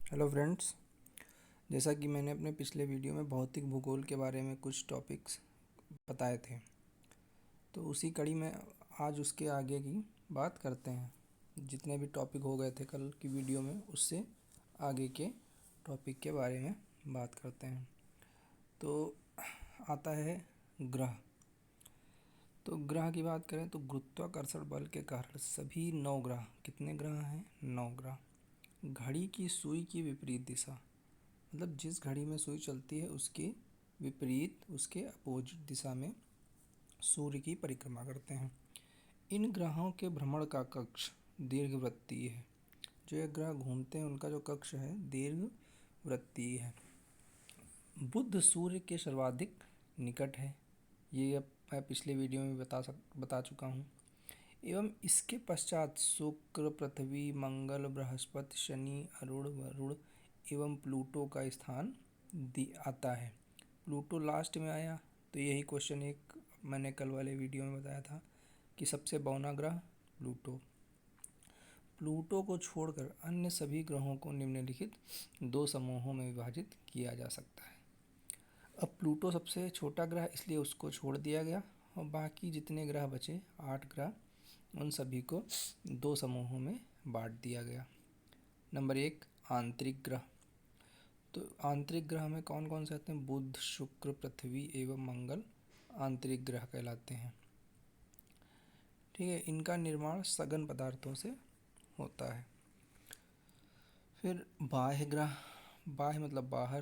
Hello friends. जैसा कि मैंने अपने पिछले वीडियो में भौतिक भूगोल के बारे में कुछ टॉपिक्स बताए थे, तो उसी कड़ी में आज उसके आगे की बात करते हैं। जितने भी टॉपिक हो गए थे कल की वीडियो में, उससे आगे के टॉपिक के बारे में बात करते हैं। तो आता है ग्रह। तो ग्रह की बात करें तो गुरुत्वाकर्षण बल के कारण सभी 9 ग्रह, कितने ग्रह हैं? 9 ग्रह घड़ी की सुई की विपरीत दिशा, मतलब जिस घड़ी में सुई चलती है उसके विपरीत, उसके अपोजिट दिशा में सूर्य की परिक्रमा करते हैं। इन ग्रहों के भ्रमण का कक्ष दीर्घवृत्तीय है। जो ये ग्रह घूमते हैं उनका जो कक्ष है दीर्घवृत्तीय है। बुध सूर्य के सर्वाधिक निकट है, ये अब मैं पिछले वीडियो में बता चुका हूँ। एवं इसके पश्चात शुक्र, पृथ्वी, मंगल, बृहस्पति, शनि, अरुण, वरुण एवं प्लूटो का स्थान आता है। प्लूटो लास्ट में आया। तो यही क्वेश्चन एक मैंने कल वाले वीडियो में बताया था कि सबसे बौना ग्रह प्लूटो। प्लूटो को छोड़कर अन्य सभी ग्रहों को निम्नलिखित 2 समूहों में विभाजित किया जा सकता है। अब प्लूटो सबसे छोटा ग्रह, इसलिए उसको छोड़ दिया गया और बाकी जितने ग्रह बचे 8 ग्रह, उन सभी को 2 समूहों में बांट दिया गया। नंबर 1, आंतरिक ग्रह। तो आंतरिक ग्रह में कौन कौन से आते हैं? बुध, शुक्र, पृथ्वी एवं मंगल आंतरिक ग्रह कहलाते हैं। ठीक है, इनका निर्माण सघन पदार्थों से होता है। फिर बाह्य ग्रह। बाह्य मतलब बाहर।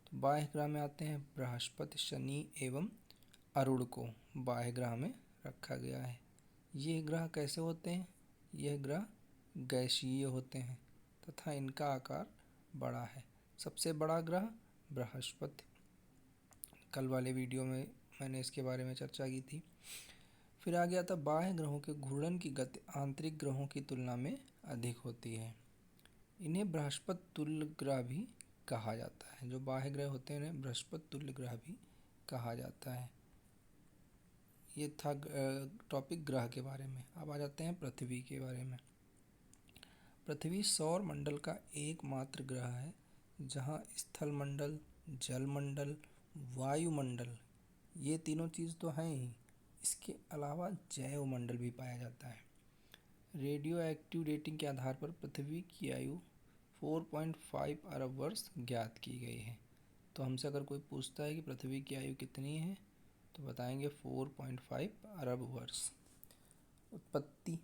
तो बाह्य ग्रह में आते हैं बृहस्पति, शनि एवं अरुण को बाह्य ग्रह में रखा गया है। ये ग्रह कैसे होते हैं? यह ग्रह गैसीय होते हैं तथा इनका आकार बड़ा है। सबसे बड़ा ग्रह बृहस्पति, कल वाले वीडियो में मैंने इसके बारे में चर्चा की थी। फिर आ गया था बाह्य ग्रहों के घूर्णन की गति आंतरिक ग्रहों की तुलना में अधिक होती है। इन्हें बृहस्पति तुल्य ग्रह भी कहा जाता है। जो बाह्य ग्रह होते हैं इन्हें बृहस्पति तुल्य ग्रह भी कहा जाता है। ये था टॉपिक ग्रह के बारे में। अब आ जाते हैं पृथ्वी के बारे में। पृथ्वी सौर मंडल का एकमात्र ग्रह है जहाँ स्थल मंडल, जल मंडल, वायुमंडल, ये तीनों चीज़ तो हैं ही, इसके अलावा जैव मंडल भी पाया जाता है। रेडियो एक्टिव रेटिंग के आधार पर पृथ्वी की आयु 4.5 अरब वर्ष ज्ञात की गई है। तो हमसे अगर कोई पूछता है कि पृथ्वी की आयु कितनी है, तो बताएंगे 4.5 अरब वर्ष। उत्पत्ति।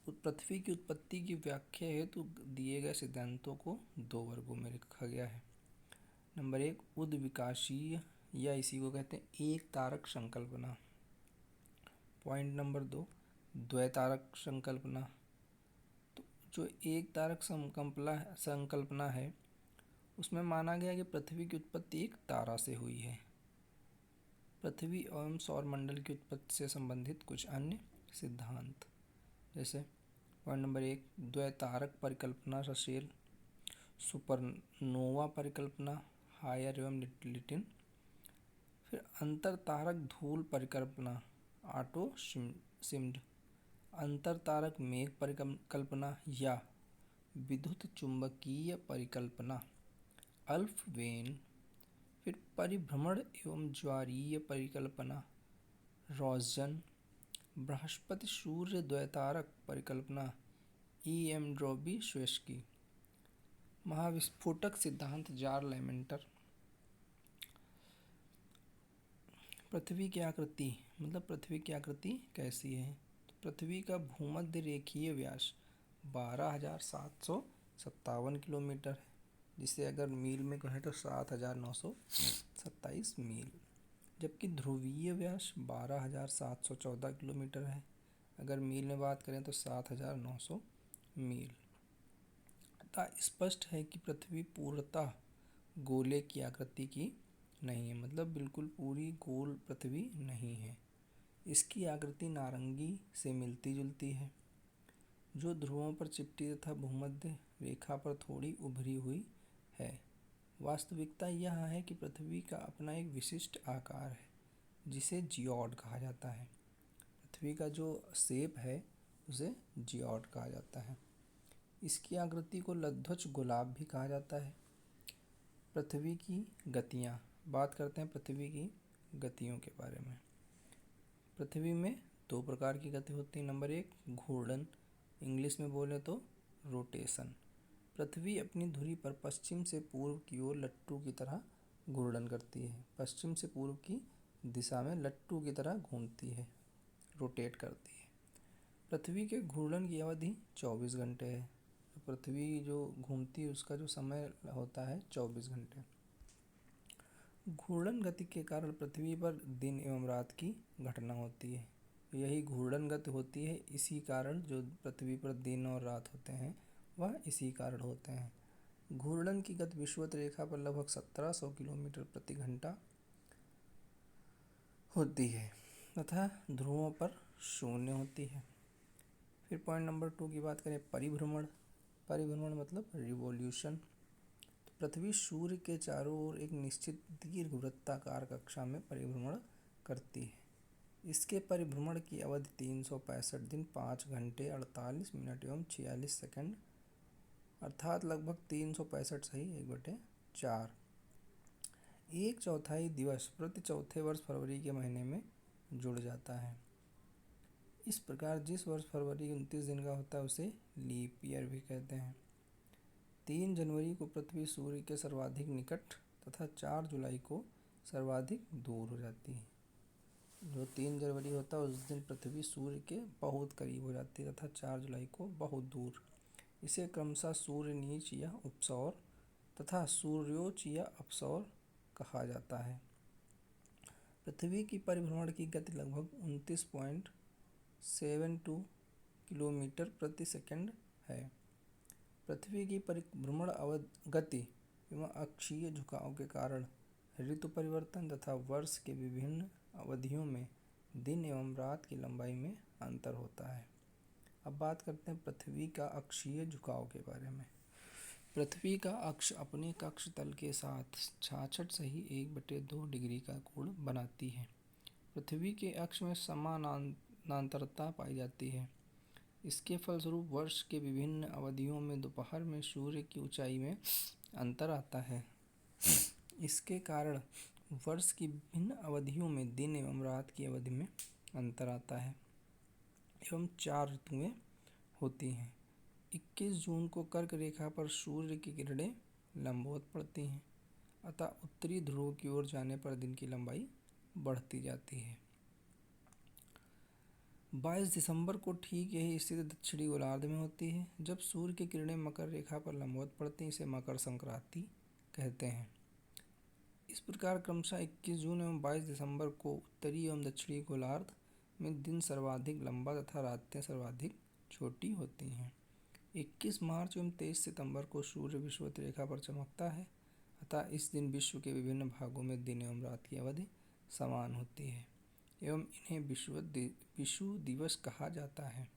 पृथ्वी की उत्पत्ति की व्याख्या हेतु दिए गए सिद्धांतों को 2 वर्गों में रखा गया है। नंबर 1, उद्विकाशीय, या इसी को कहते हैं एक तारक संकल्पना। पॉइंट नंबर 2, द्वैतारक संकल्पना। तो जो एक तारक संकल्पना है उसमें माना गया कि पृथ्वी की उत्पत्ति एक तारा से हुई है। पृथ्वी एवं सौरमंडल की उत्पत्ति से संबंधित कुछ अन्य सिद्धांत, जैसे पॉइंट नंबर 1, द्वैतारक परिकल्पना रसेल, सुपरनोवा परिकल्पना हायर एवं लिटिन। फिर अंतर तारक धूल परिकल्पना ऑटो शिम्ड, अंतर तारक मेघ परिकल्पना या विद्युत चुंबकीय परिकल्पना अल्फ वेन। फिर परिभ्रमण एवं ज्वारीय परिकल्पना रॉसजन। बृहस्पति सूर्य द्वैतारक परिकल्पना EM ड्रोबी-श्वेस्की। महाविस्फोटक सिद्धांत जार लेमेंटर। पृथ्वी की आकृति, मतलब पृथ्वी की आकृति कैसी है? तो पृथ्वी का भूमध्य रेखीय व्यास 12,757 किलोमीटर है, जिसे अगर मील में कहें तो 7,927 मील। जबकि ध्रुवीय व्यास 12,714 किलोमीटर है, अगर मील में बात करें तो 7,900 मील। अतः स्पष्ट है कि पृथ्वी पूर्णतः गोले की आकृति की नहीं है, मतलब बिल्कुल पूरी गोल पृथ्वी नहीं है। इसकी आकृति नारंगी से मिलती जुलती है, जो ध्रुवों पर चिपटी तथा भूमध्य रेखा पर थोड़ी उभरी हुई है। वास्तविकता यह है कि पृथ्वी का अपना एक विशिष्ट आकार है जिसे जियोड कहा जाता है। पृथ्वी का जो शेप है उसे जियोड कहा जाता है। इसकी आकृति को लध्वज गुलाब भी कहा जाता है। पृथ्वी की गतियाँ, बात करते हैं पृथ्वी की गतियों के बारे में। पृथ्वी में दो प्रकार की गति होती है। नंबर 1 घूर्णन, इंग्लिश में बोले तो रोटेशन। पृथ्वी अपनी धुरी पर पश्चिम से पूर्व की ओर लट्टू की तरह घूर्णन करती है। पश्चिम से पूर्व की दिशा में लट्टू की तरह घूमती है, रोटेट करती है। पृथ्वी के घूर्णन की अवधि 24 घंटे है। पृथ्वी जो घूमती है उसका जो समय होता है 24 घंटे। घूर्णन गति के कारण पृथ्वी पर दिन एवं रात की घटना होती है। यही घूर्णन गति होती है, इसी कारण जो पृथ्वी पर दिन और रात होते हैं वह इसी कारण होते हैं। घूर्णन की गति विषुवत रेखा पर लगभग 1700 किलोमीटर प्रति घंटा होती है तथा ध्रुवों पर शून्य होती है। फिर पॉइंट नंबर 2 की बात करें, परिभ्रमण। परिभ्रमण मतलब रिवॉल्यूशन। तो पृथ्वी सूर्य के चारों ओर एक निश्चित दीर्घ वृत्ताकार कक्षा में परिभ्रमण करती है। इसके परिभ्रमण की अवधि 365 दिन 5 घंटे 48 मिनट एवं 46 सेकंड अर्थात लगभग 365 सही 1/4। एक चौथाई दिवस प्रति चौथे वर्ष फरवरी के महीने में जुड़ जाता है। इस प्रकार जिस वर्ष फरवरी 29 दिन का होता है उसे लीप ईयर भी कहते हैं। 3 जनवरी को पृथ्वी सूर्य के सर्वाधिक निकट तथा 4 जुलाई को सर्वाधिक दूर हो जाती है। जो 3 जनवरी होता है उस दिन पृथ्वी सूर्य के बहुत करीब हो जाती है तथा 4 जुलाई को बहुत दूर। इसे क्रमशः सूर्य नीच या उपसौर तथा सूर्योच्च या अपसौर कहा जाता है। पृथ्वी की परिभ्रमण की गति लगभग 29.72 किलोमीटर प्रति सेकंड है। पृथ्वी की परिभ्रमण गति एवं अक्षीय झुकाव के कारण ऋतु परिवर्तन तथा वर्ष के विभिन्न अवधियों में दिन एवं रात की लंबाई में अंतर होता है। अब बात करते हैं पृथ्वी का अक्षीय झुकाव के बारे में। पृथ्वी का अक्ष अपने कक्ष तल के साथ 66 सही 1/2 डिग्री का कोण बनाती है। पृथ्वी के अक्ष में समानांतरता पाई जाती है। इसके फलस्वरूप वर्ष के विभिन्न अवधियों में दोपहर में सूर्य की ऊंचाई में अंतर आता है। इसके कारण वर्ष की विभिन्न अवधियों में दिन एवं रात की अवधि में अंतर आता है एवं 4 ऋतुएं होती हैं। 21 जून को कर्क रेखा पर सूर्य की किरणें लंबवत पड़ती हैं, अतः उत्तरी ध्रुव की ओर जाने पर दिन की लंबाई बढ़ती जाती है। 22 दिसंबर को ठीक यही स्थिति दक्षिणी गोलार्ध में होती है। जब सूर्य की किरणें मकर रेखा पर लंबवत पड़ती हैं, इसे मकर संक्रांति कहते हैं। इस प्रकार क्रमशः 21 जून एवं 22 दिसंबर को उत्तरी एवं दक्षिणी गोलार्ध में दिन सर्वाधिक लंबा तथा रातें सर्वाधिक छोटी होती हैं। 21 मार्च एवं 23 सितंबर को सूर्य विषुवत रेखा पर चमकता है, अतः इस दिन विश्व के विभिन्न भागों में दिन एवं रात की अवधि समान होती है एवं इन्हें विषु दिवस कहा जाता है।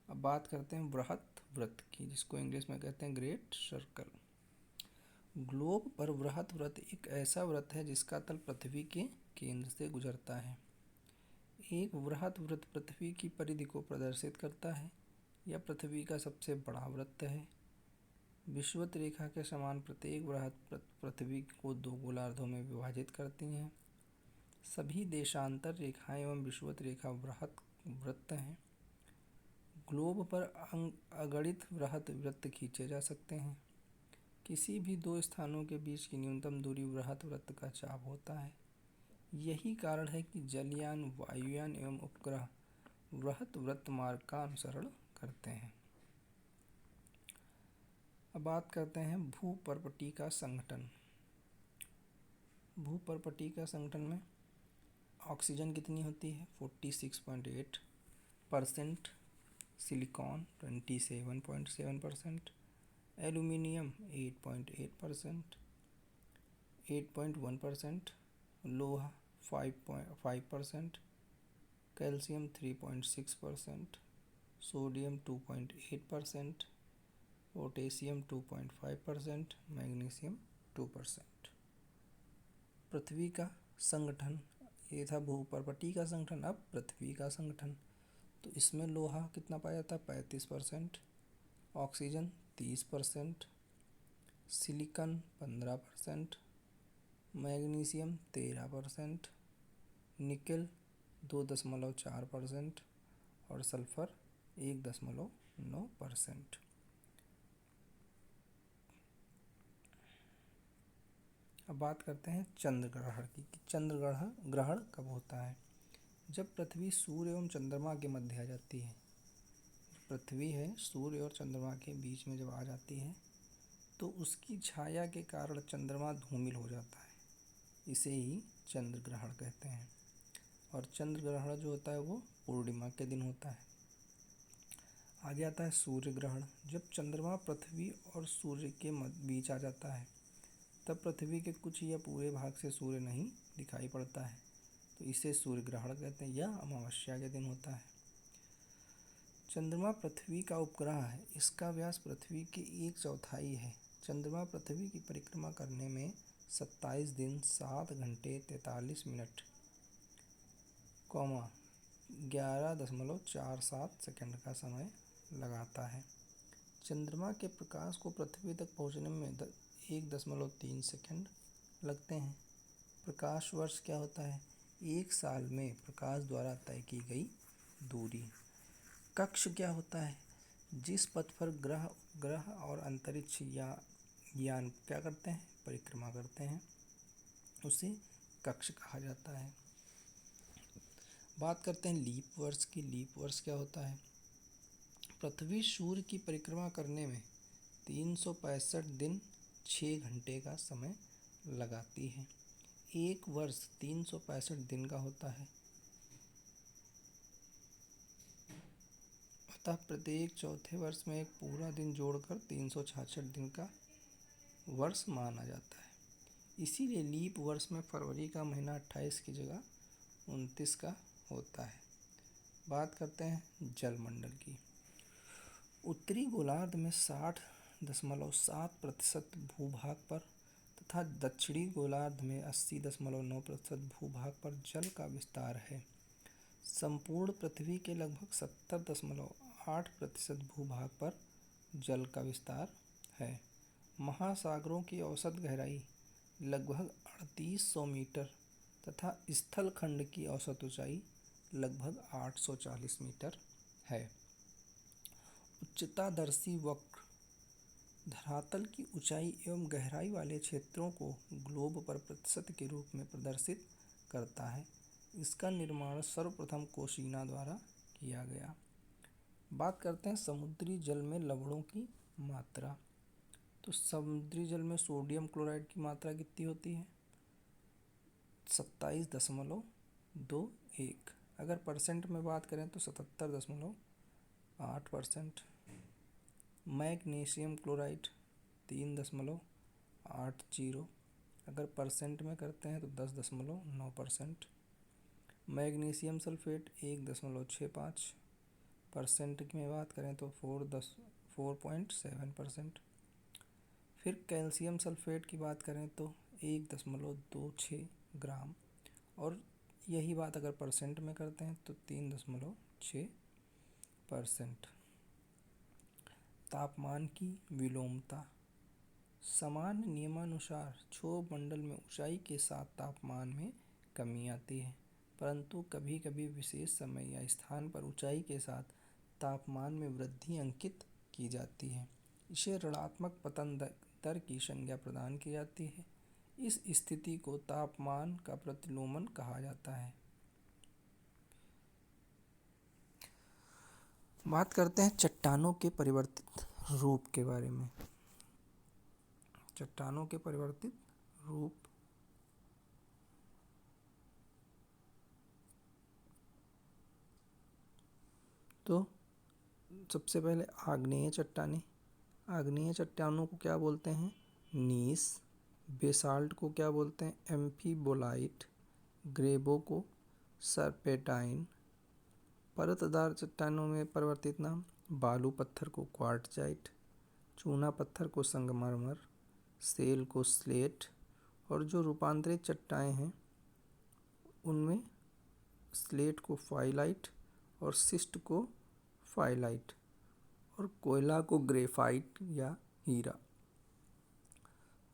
अब बात करते हैं बृहत वृत्त की, जिसको इंग्लिश में कहते हैं ग्रेट सर्कल। ग्लोब पर बृहत वृत्त एक ऐसा वृत्त है जिसका तल पृथ्वी के केंद्र से गुजरता है। एक बृहत वृत्त पृथ्वी की परिधि को प्रदर्शित करता है। यह पृथ्वी का सबसे बड़ा वृत्त है। विषुवत रेखा के समान प्रत्येक बृहत पृथ्वी को 2 गोलार्धों में विभाजित करती हैं। सभी देशांतर रेखाएं एवं विषुवत रेखा बृहत वृत्त हैं। ग्लोब पर अगणित बृहत वृत्त खींचे जा सकते हैं। किसी भी 2 स्थानों के बीच की न्यूनतम दूरी बृहत वृत्त का चाप होता है। यही कारण है कि जलयान, वायुयान एवं उपग्रह बृहत वृत्त मार्ग का अनुसरण करते हैं। अब बात करते हैं भूपर्पटी का संगठन। भूपर्पटी का संगठन में ऑक्सीजन कितनी होती है 46.8%, सिलिकॉन 27.7%, एल्यूमिनियम 8.8%, 8.1%, लोहा 5%, कैल्शियम 3.6%, सोडियम 2.8%, पोटेशियम 2.5%, मैग्नीशियम 2%। पृथ्वी का संगठन, ये था भूपर्पटी का संगठन। अब पृथ्वी का संगठन, तो इसमें लोहा कितना पाया जाता है 35%, ऑक्सीजन 30%, सिलिकॉन 15%, मैग्नीशियम 13%, निकल 2.4% और सल्फर 1.9%। अब बात करते हैं चंद्र ग्रहण की कि चंद्र ग्रहण कब होता है। जब पृथ्वी सूर्य एवं चंद्रमा के मध्य आ जाती है, पृथ्वी है सूर्य और चंद्रमा के बीच में जब आ जाती है तो उसकी छाया के कारण चंद्रमा धूमिल हो जाता है, इसे ही चंद्र ग्रहण कहते हैं। और चंद्र ग्रहण जो होता है वो पूर्णिमा के दिन होता है। आगे आता है सूर्य ग्रहण। जब चंद्रमा पृथ्वी और सूर्य के बीच आ जाता है तब पृथ्वी के कुछ या पूरे भाग से सूर्य नहीं दिखाई पड़ता है, तो इसे सूर्य ग्रहण कहते हैं। यह अमावस्या के दिन होता है। चंद्रमा पृथ्वी का उपग्रह है। इसका व्यास पृथ्वी के 1/4 है। चंद्रमा पृथ्वी की परिक्रमा करने में 27 दिन 7 घंटे 43 मिनट 11.47 सेकंड का समय लगाता है। चंद्रमा के प्रकाश को पृथ्वी तक पहुंचने में 1.3 सेकंड लगते हैं। प्रकाश वर्ष क्या होता है? एक साल में प्रकाश द्वारा तय की गई दूरी। कक्ष क्या होता है? जिस पथ पर ग्रह और अंतरिक्ष या यान क्या करते हैं? परिक्रमा करते हैं, उसे कक्ष कहा जाता है। बात करते हैं लीप वर्ष की। लीप वर्ष क्या होता है? पृथ्वी सूर्य की परिक्रमा करने में 365 दिन 6 घंटे का समय लगाती है। एक वर्ष 365 दिन का होता है, अतः प्रत्येक चौथे वर्ष में एक पूरा दिन जोड़कर 366 दिन का वर्ष माना जाता है। इसीलिए लीप वर्ष में फरवरी का महीना 28 की जगह 29 का होता है। बात करते हैं जलमंडल की। उत्तरी गोलार्ध में 60.7% भूभाग पर तथा दक्षिणी गोलार्ध में 80.9% भूभाग पर जल का विस्तार है। संपूर्ण पृथ्वी के लगभग 70.8% भूभाग पर जल का विस्तार है। महासागरों की औसत गहराई लगभग 3800 मीटर तथा स्थलखंड की औसत ऊंचाई लगभग 840 मीटर है। उच्चतादर्शी वक्र धरातल की ऊंचाई एवं गहराई वाले क्षेत्रों को ग्लोब पर प्रतिशत के रूप में प्रदर्शित करता है। इसका निर्माण सर्वप्रथम कोशिना द्वारा किया गया। बात करते हैं समुद्री जल में लवणों की मात्रा। तो समुद्री जल में सोडियम क्लोराइड की मात्रा कितनी होती है? 27.21। अगर परसेंट में बात करें तो 77.8%। Magnesium chloride 3.80। अगर परसेंट में करते हैं तो 10.9%। Magnesium sulphate 1.65। परसेंट में बात करें तो 4.7%। फिर कैल्शियम सल्फेट की बात करें तो 1.26 ग्राम, और यही बात अगर परसेंट में करते हैं तो 3.6%। तापमान की विलोमता। सामान्य नियमानुसार क्षोभ मंडल में ऊंचाई के साथ तापमान में कमी आती है, परंतु कभी कभी विशेष समय या स्थान पर ऊंचाई के साथ तापमान में वृद्धि अंकित की जाती है। इसे ऋणात्मक पतन दर की संज्ञा प्रदान की जाती है। इस स्थिति को तापमान का प्रतिलोमन कहा जाता है। बात करते हैं चट्टानों के परिवर्तित रूप के बारे में। चट्टानों के परिवर्तित रूप। तो सबसे पहले आग्नेय चट्टानें। आग्नेय चट्टानों को क्या बोलते हैं? नीस। बेसाल्ट को क्या बोलते हैं? एम्फीबोलाइट। ग्रेबो को सर्पेंटाइन। परतदार चट्टानों में परिवर्तित नाम। बालू पत्थर को क्वार्टजाइट, चूना पत्थर को संगमरमर, सेल को स्लेट, और जो रूपांतरित चट्टानें हैं उनमें स्लेट को फाइलाइट और सिस्ट को फाइलाइट, और कोयला को ग्रेफाइट या हीरा।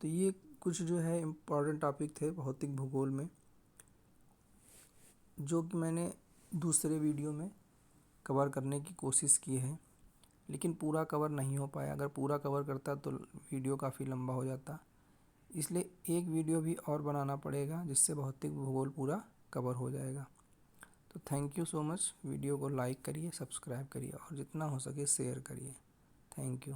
तो ये कुछ जो है इम्पोर्टेंट टॉपिक थे भौतिक भूगोल में, जो कि मैंने दूसरे वीडियो में कवर करने की कोशिश की है, लेकिन पूरा कवर नहीं हो पाया। अगर पूरा कवर करता तो वीडियो काफ़ी लंबा हो जाता, इसलिए एक वीडियो भी और बनाना पड़ेगा जिससे भौतिक भूगोल पूरा कवर हो जाएगा। तो thank you so much. Video को लाइक करिए, सब्सक्राइब करिए और जितना हो सके शेयर करिए। Thank you.